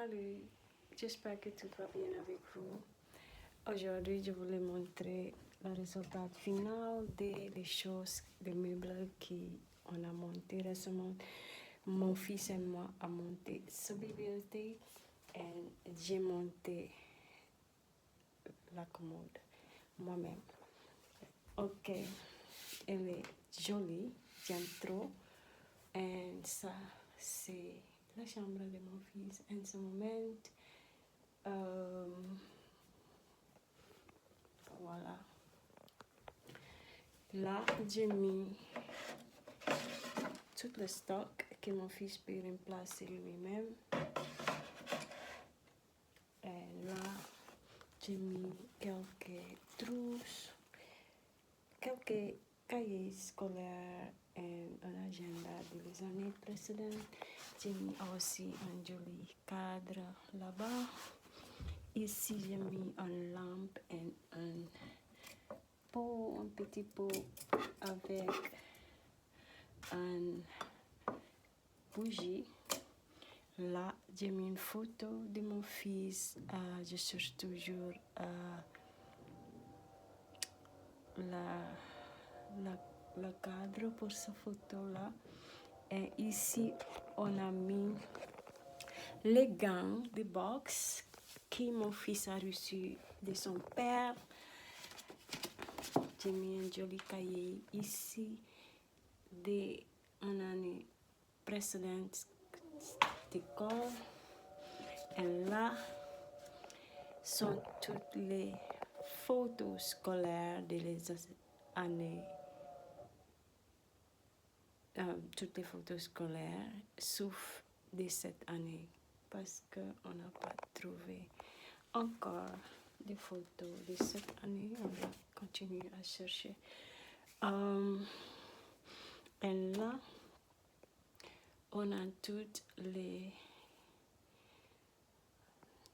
Salut, j'espère que tout va bien avec vous. Aujourd'hui, je voulais montrer le résultat final des choses, des meubles qu'on a monté récemment. Mon fils et moi avons monté sa bibliothèque et j'ai monté la commode moi-même. Ok, elle est jolie, j'aime trop. Et ça, c'est la chambre de mon fils en ce moment. Voilà. Là, j'ai mis tout le stock que mon fils peut remplacer lui-même. Et là, j'ai mis quelques trousses, quelques cahiers scolaires et un agenda des années précédentes. J'ai mis aussi un joli cadre là-bas. Ici, j'ai mis une lampe et un petit pot avec une bougie. Là, j'ai mis une photo de mon fils. Je cherche toujours le cadre pour cette photo-là. Et ici, on a mis les gants de boxe que mon fils a reçu de son père. J'ai mis un joli cahier ici d'une année précédente d'école. Et là sont toutes les photos scolaires des années, toutes les photos scolaires, sauf de cette année, parce qu'on n'a pas trouvé encore des photos de cette année. On va continuer à chercher. Et là, on a toutes les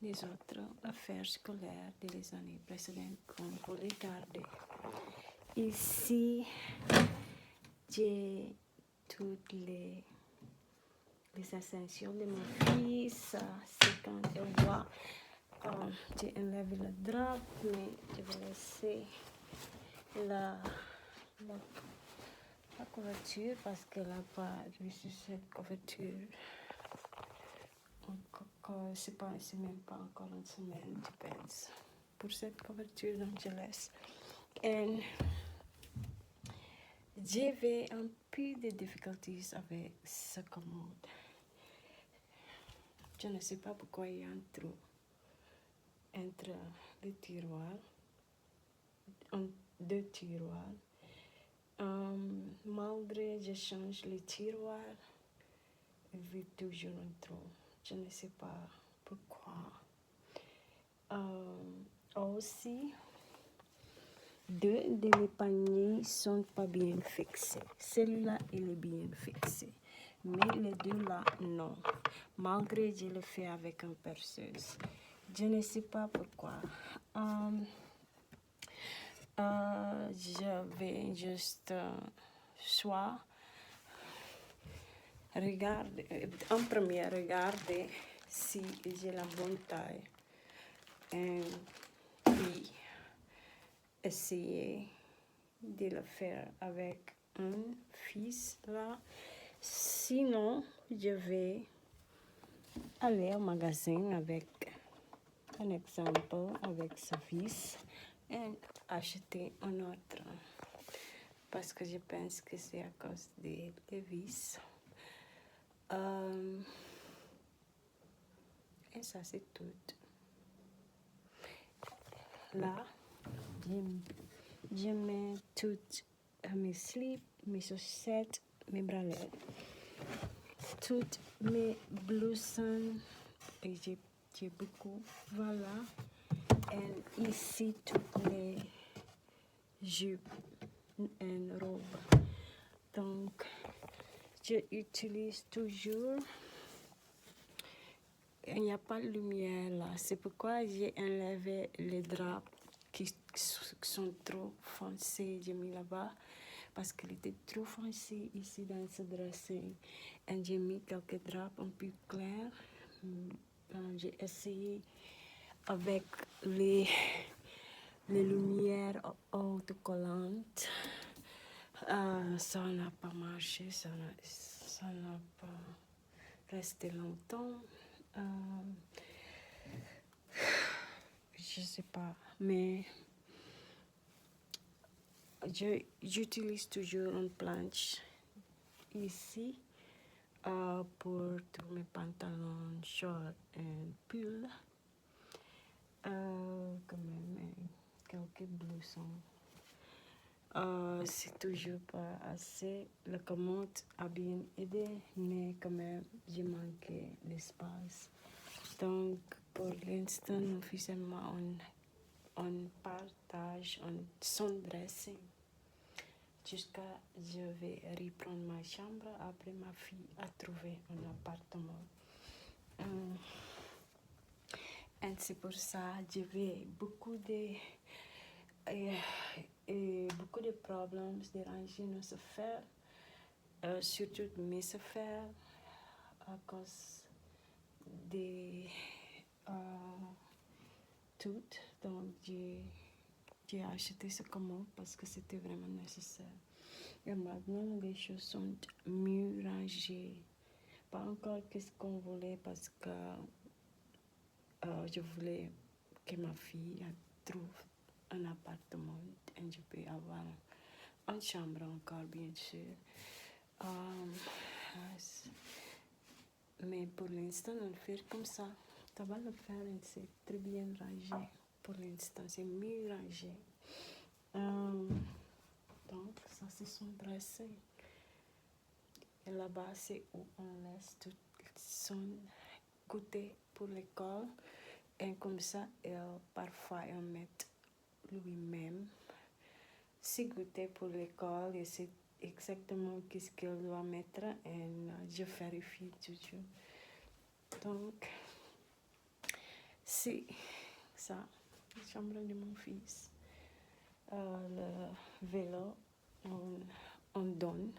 autres affaires scolaires des années précédentes qu'on peut regarder. Ici, j'ai toutes les essentiels de mon fils. C'est quand je vois, j'ai enlevé le drap, mais je vais laisser la couverture parce qu'elle n'a pas reçu cette couverture. C'est même pas encore une semaine, je pense, pour cette couverture, donc je laisse. Et j'avais un peu de difficultés avec ce commode. Je ne sais pas pourquoi il y a un trou entre les tiroirs, deux tiroirs. Malgré je change les tiroirs, il y a toujours un trou. Je ne sais pas pourquoi. Aussi, deux de mes paniers ne sont pas bien fixés. Celui-là, il est bien fixé. Mais les deux là, non. Malgré je le fais avec une perceuse. Je ne sais pas pourquoi. Je vais juste soit regarder, en premier regarder si j'ai la bonne taille. Et puis essayer de le faire avec un fils là. Sinon, je vais aller au magasin avec un exemple avec ce fils et acheter un autre. Parce que je pense que c'est à cause des vis. Et ça, c'est tout. Là, je mets toutes mes slips, mes chaussettes, mes bralettes, toutes mes blousons, et j'ai beaucoup, voilà. Et ici, toutes les jupes et robes. Donc, j'utilise toujours. Il n'y a pas de lumière là, c'est pourquoi j'ai enlevé les draps qui sont trop foncés, j'ai mis là-bas parce qu'il était trop foncé ici dans ce dressing. Et j'ai mis quelques draps un peu clairs, J'ai essayé avec les lumières autocollantes. Ça n'a pas marché, ça n'a pas resté longtemps. Je sais pas, mais j'utilise toujours une planche ici pour tous mes pantalons, shorts et pulls. Quand même, quelques blousons. C'est toujours pas assez. La commande a bien aidé, mais quand même, j'ai manqué d'espace. Donc, pour l'instant, officiellement, on partage son dressing. Jusqu'à je vais reprendre ma chambre après ma fille a trouvé un appartement. Et c'est pour ça que j'avais beaucoup de problèmes de ranger nos affaires, surtout mes affaires, à cause de tout. Donc, j'ai acheté ce commande parce que c'était vraiment nécessaire. Et maintenant, les choses sont mieux rangées. Pas encore qu'est-ce qu'on voulait parce que je voulais que ma fille trouve un appartement et je peux avoir une chambre encore, bien sûr. Mais pour l'instant, on fait comme ça. Ça va le faire et c'est très bien rangé. Pour l'instant, c'est mieux rangé. Donc, ça, c'est son dressing. Et là-bas, c'est où on laisse tout son goûter pour l'école. Et comme ça, parfois, on met lui-même ses goûters pour l'école. Et c'est exactement ce qu'il doit mettre. Et je vérifie toujours. Donc, c'est ça, la chambre de mon fils. Le vélo, on donne.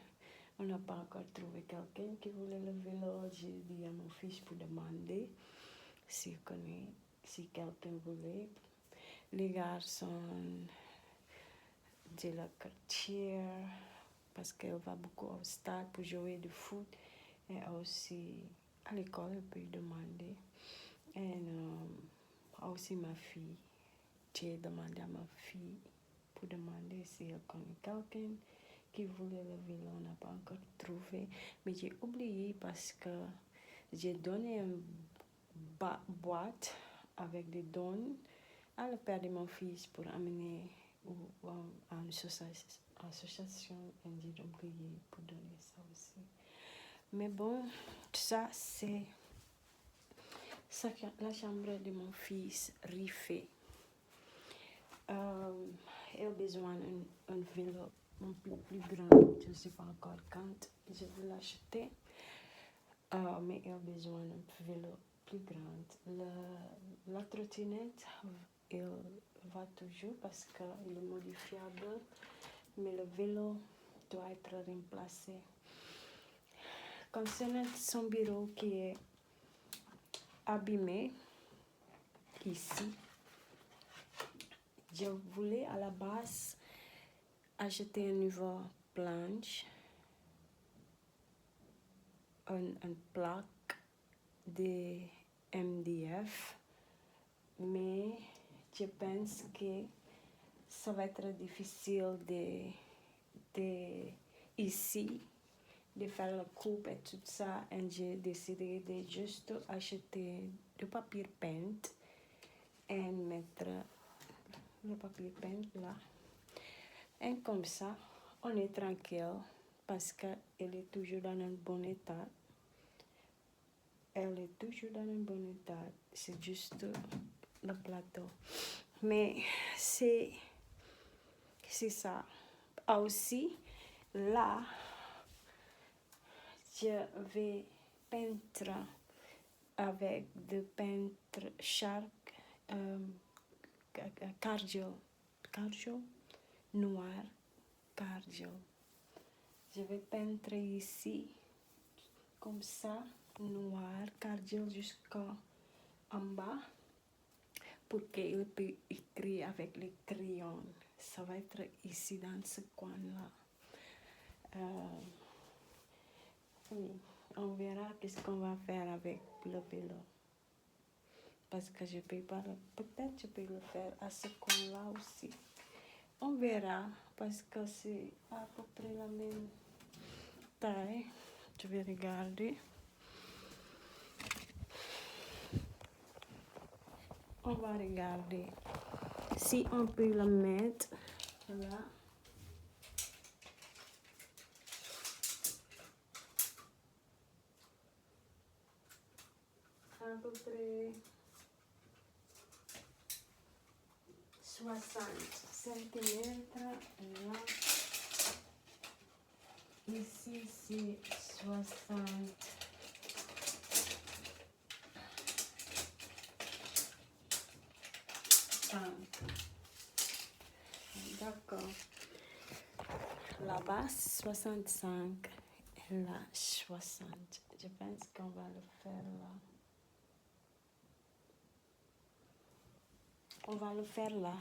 On n'a pas encore trouvé quelqu'un qui voulait le vélo. J'ai dit à mon fils pour demander s'il connaît, si quelqu'un voulait. Les garçons de la quartier, parce qu'elle va beaucoup au stade pour jouer du foot. Et aussi à l'école, elle peut demander. Et aussi ma fille. J'ai demandé à ma fille pour demander si elle connaît quelqu'un qui voulait le vélo. On n'a pas encore trouvé. Mais j'ai oublié parce que j'ai donné une boîte avec des dons à le père de mon fils pour amener à une association et j'ai oublié pour donner ça aussi. Mais bon, ça c'est la chambre de mon fils refait. Il a besoin d'un vélo un peu plus grand. Je ne sais pas encore quand je vais l'acheter. Mais il a besoin d'un vélo plus grand. La trottinette, il va toujours parce qu'il est modifiable. Mais le vélo doit être remplacé. Concernant son bureau qui est abîmé, ici, je voulais à la base acheter une nouvelle planche, une plaque de MDF, mais je pense que ça va être difficile ici de faire la coupe et tout ça, et j'ai décidé de juste acheter du papier peint et mettre le papier peint là. Et comme ça, on est tranquille parce qu'elle est toujours dans un bon état. Elle est toujours dans un bon état. C'est juste le plateau. Mais c'est ça. Aussi, là, je vais peindre avec de peintre Shark Cardio noir Cardio. Je vais peindre ici comme ça noir Cardio jusqu'à en bas pour qu'il peut écrire avec les crayons. Ça va être ici dans ce coin-là. Oui, on verra qu'est-ce qu'on va faire avec le vélo. Parce que je peux pas, peut-être je peux le faire à ce coin-là aussi. On verra parce que c'est à peu près la même taille. Je vais regarder. On va regarder si on peut le mettre là. À peu près 60 cm. Là. Ici, c'est 60. D'accord. Là-bas, 65. Et là, 60. Je pense qu'on va le faire là. On va le faire là.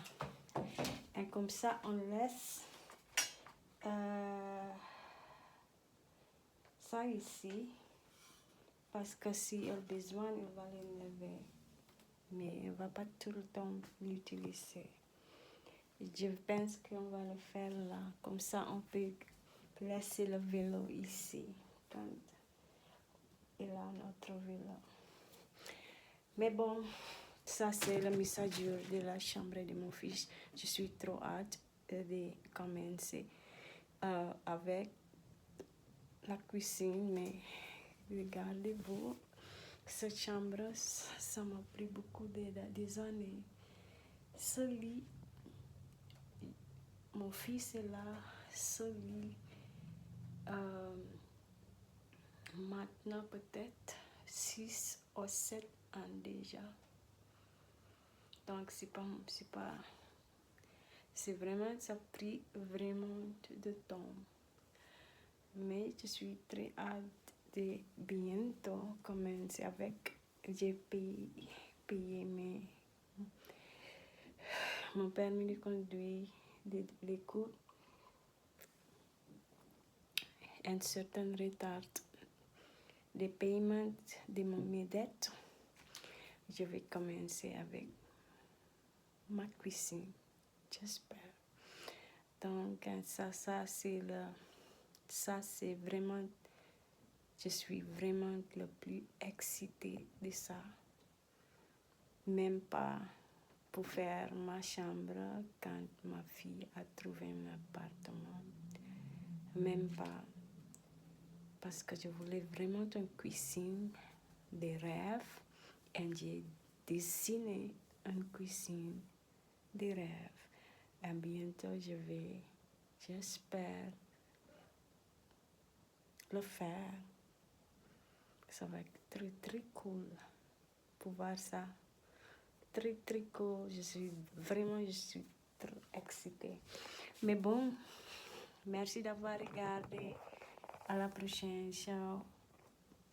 Et comme ça, on laisse ça ici. Parce que s'il a besoin, il va l'enlever. Mais il ne va pas tout le temps l'utiliser. Je pense qu'on va le faire là. Comme ça, on peut laisser le vélo ici. Quand il a notre vélo. Mais bon, ça c'est le message de la chambre de mon fils. Je suis trop hâte de commencer avec la cuisine. Mais regardez-vous, cette chambre, ça m'a pris beaucoup des années. Ce lit, mon fils est là, ce lit, maintenant peut-être 6 ou 7 ans déjà. Donc c'est vraiment, ça a pris vraiment de temps. Mais je suis très hâte de bientôt commencer avec, j'ai payé mon permis de conduire, les cours, un certain retard de paiement de mes dettes. Je vais commencer avec ma cuisine, j'espère. Donc ça c'est vraiment, je suis vraiment le plus excitée de ça. Même pas pour faire ma chambre quand ma fille a trouvé un appartement. Même pas. Parce que je voulais vraiment une cuisine de rêve. Et j'ai dessiné une cuisine de rêve. Et bientôt j'espère le faire. Ça va être très très cool pour voir ça. Très très cool. Je suis très excitée. Mais bon, merci d'avoir regardé. À la prochaine. Ciao.